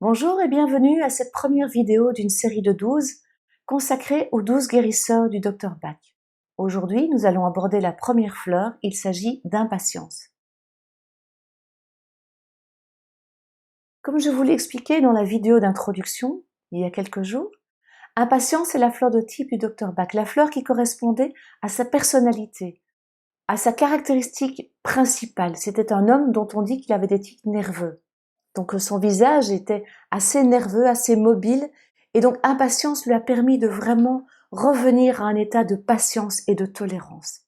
Bonjour et bienvenue à cette première vidéo d'une série de 12 consacrée aux 12 guérisseurs du Dr Bach. Aujourd'hui, nous allons aborder la première fleur, il s'agit d'impatience. Comme je vous l'ai expliqué dans la vidéo d'introduction, il y a quelques jours, impatience est la fleur de type du Dr Bach, la fleur qui correspondait à sa personnalité, à sa caractéristique principale. C'était un homme dont on dit qu'il avait des tics nerveux. Donc son visage était assez nerveux, assez mobile, et donc impatience lui a permis de vraiment revenir à un état de patience et de tolérance.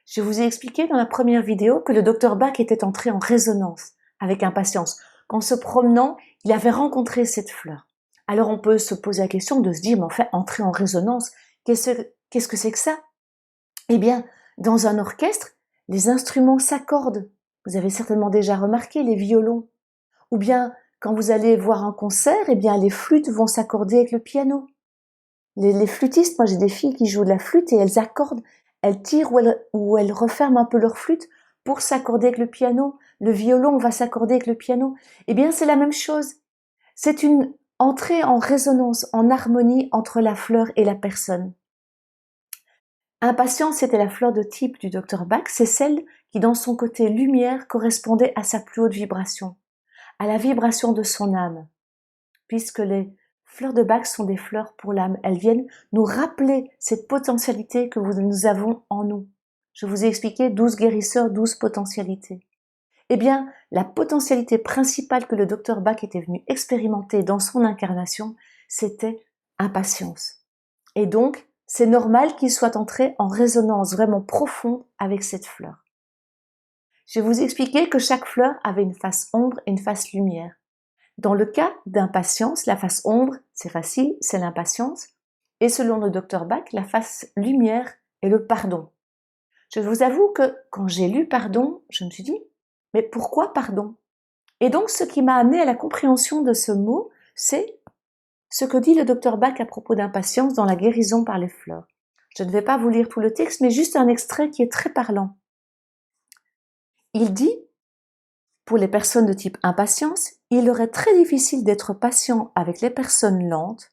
Je vous ai expliqué dans la première vidéo que le Dr Bach était entré en résonance avec impatience. Qu'en se promenant, il avait rencontré cette fleur. Alors on peut se poser la question de se dire, mais en fait, entrer en résonance, qu'est-ce que c'est que ça? Eh bien, dans un orchestre, les instruments s'accordent. Vous avez certainement déjà remarqué les violons. Ou bien, quand vous allez voir un concert, eh bien, les flûtes vont s'accorder avec le piano. Les flûtistes, moi j'ai des filles qui jouent de la flûte et elles accordent, elles tirent ou elles referment un peu leur flûte pour s'accorder avec le piano. Le violon va s'accorder avec le piano. Eh bien, c'est la même chose. C'est une entrée en résonance, en harmonie entre la fleur et la personne. Impatience, c'était la fleur de type du Dr Bach, c'est celle qui, dans son côté lumière, correspondait à sa plus haute vibration, à la vibration de son âme, puisque les fleurs de Bach sont des fleurs pour l'âme. Elles viennent nous rappeler cette potentialité que nous avons en nous. Je vous ai expliqué 12 guérisseurs, 12 potentialités. Eh bien, la potentialité principale que le Dr Bach était venu expérimenter dans son incarnation, c'était impatience. Et donc, c'est normal qu'il soit entré en résonance vraiment profonde avec cette fleur. Je vais vous expliquer que chaque fleur avait une face ombre et une face lumière. Dans le cas d'impatience, la face ombre, c'est facile, c'est l'impatience. Et selon le Dr Bach, la face lumière est le pardon. Je vous avoue que quand j'ai lu pardon, je me suis dit, mais pourquoi pardon? Et donc, ce qui m'a amené à la compréhension de ce mot, c'est ce que dit le Dr Bach à propos d'impatience dans la guérison par les fleurs. Je ne vais pas vous lire tout le texte, mais juste un extrait qui est très parlant. Il dit, pour les personnes de type impatience, il leur est très difficile d'être patient avec les personnes lentes,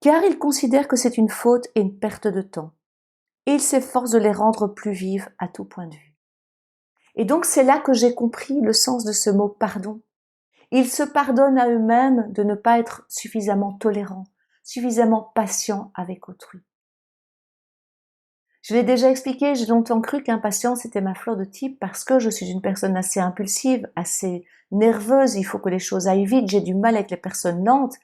car ils considèrent que c'est une faute et une perte de temps. Et ils s'efforcent de les rendre plus vives à tout point de vue. Et donc c'est là que j'ai compris le sens de ce mot pardon. Ils se pardonnent à eux-mêmes de ne pas être suffisamment tolérants, suffisamment patients avec autrui. Je l'ai déjà expliqué, j'ai longtemps cru qu'impatience était ma fleur de type parce que je suis une personne assez impulsive, assez nerveuse, il faut que les choses aillent vite, j'ai du mal avec les personnes lentes.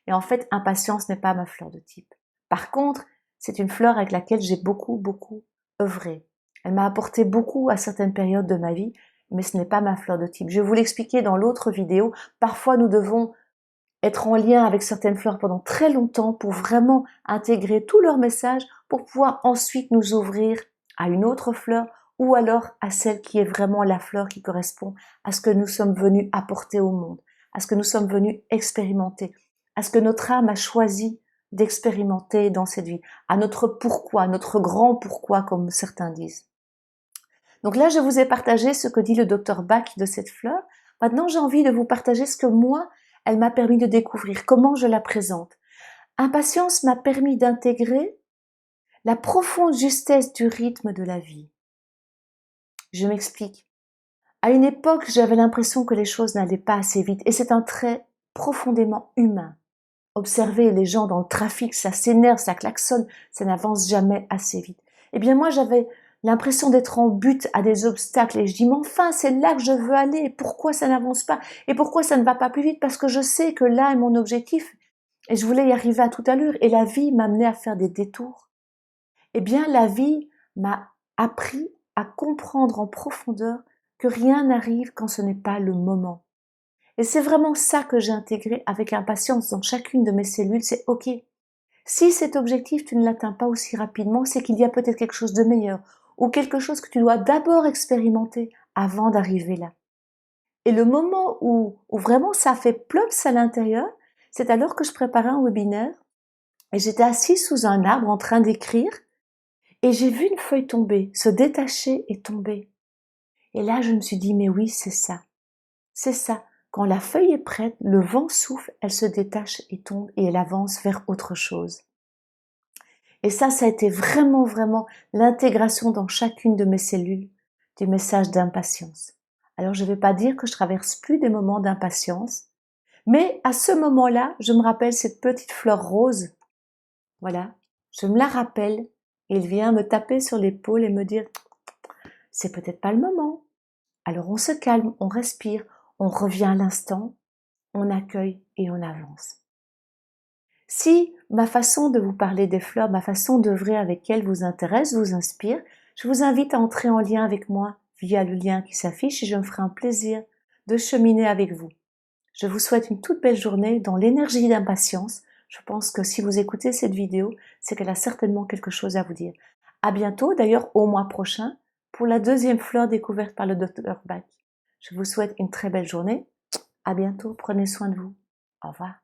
Et en fait, impatience n'est pas ma fleur de type. Par contre, c'est une fleur avec laquelle j'ai beaucoup œuvré. Elle m'a apporté beaucoup à certaines périodes de ma vie, mais ce n'est pas ma fleur de type. Je vais vous l'expliquer dans l'autre vidéo. Parfois, nous devons être en lien avec certaines fleurs pendant très longtemps pour vraiment intégrer tout leur message pour pouvoir ensuite nous ouvrir à une autre fleur ou alors à celle qui est vraiment la fleur qui correspond à ce que nous sommes venus apporter au monde, à ce que nous sommes venus expérimenter, à ce que notre âme a choisi d'expérimenter dans cette vie, à notre pourquoi, notre grand pourquoi comme certains disent. Donc là, je vous ai partagé ce que dit le Dr Bach de cette fleur. Maintenant, j'ai envie de vous partager ce que moi, elle m'a permis de découvrir, comment je la présente. Impatience m'a permis d'intégrer la profonde justesse du rythme de la vie. Je m'explique. À une époque, j'avais l'impression que les choses n'allaient pas assez vite et c'est un trait profondément humain. Observer les gens dans le trafic, ça s'énerve, ça klaxonne, ça n'avance jamais assez vite. Eh bien moi, j'avais l'impression d'être en butte à des obstacles et je dis, mais enfin, c'est là que je veux aller, pourquoi ça n'avance pas? Et pourquoi ça ne va pas plus vite? Parce que je sais que là est mon objectif et je voulais y arriver à toute allure et la vie m'amenait à faire des détours. Eh bien, la vie m'a appris à comprendre en profondeur que rien n'arrive quand ce n'est pas le moment. Et c'est vraiment ça que j'ai intégré avec impatience dans chacune de mes cellules, c'est OK. Si cet objectif, tu ne l'atteins pas aussi rapidement, c'est qu'il y a peut-être quelque chose de meilleur ou quelque chose que tu dois d'abord expérimenter avant d'arriver là. Et le moment où vraiment ça fait plops à l'intérieur, c'est alors que je préparais un webinaire et j'étais assise sous un arbre en train d'écrire et j'ai vu une feuille tomber, se détacher et tomber. Et là, je me suis dit, mais oui, c'est ça. C'est ça. Quand la feuille est prête, le vent souffle, elle se détache et tombe et elle avance vers autre chose. Et ça a été vraiment, vraiment l'intégration dans chacune de mes cellules du message d'impatience. Alors je ne vais pas dire que je traverse plus des moments d'impatience, mais à ce moment-là, je me rappelle cette petite fleur rose. Voilà, je me la rappelle et il vient me taper sur l'épaule et me dire « c'est peut-être pas le moment ». Alors on se calme, on respire, on revient à l'instant, on accueille et on avance. Si ma façon de vous parler des fleurs, ma façon d'œuvrer avec elles vous intéresse, vous inspire, je vous invite à entrer en lien avec moi via le lien qui s'affiche et je me ferai un plaisir de cheminer avec vous. Je vous souhaite une toute belle journée dans l'énergie d'impatience. Je pense que si vous écoutez cette vidéo, c'est qu'elle a certainement quelque chose à vous dire. À bientôt, d'ailleurs au mois prochain, pour la deuxième fleur découverte par le Dr Bach. Je vous souhaite une très belle journée. À bientôt, prenez soin de vous. Au revoir.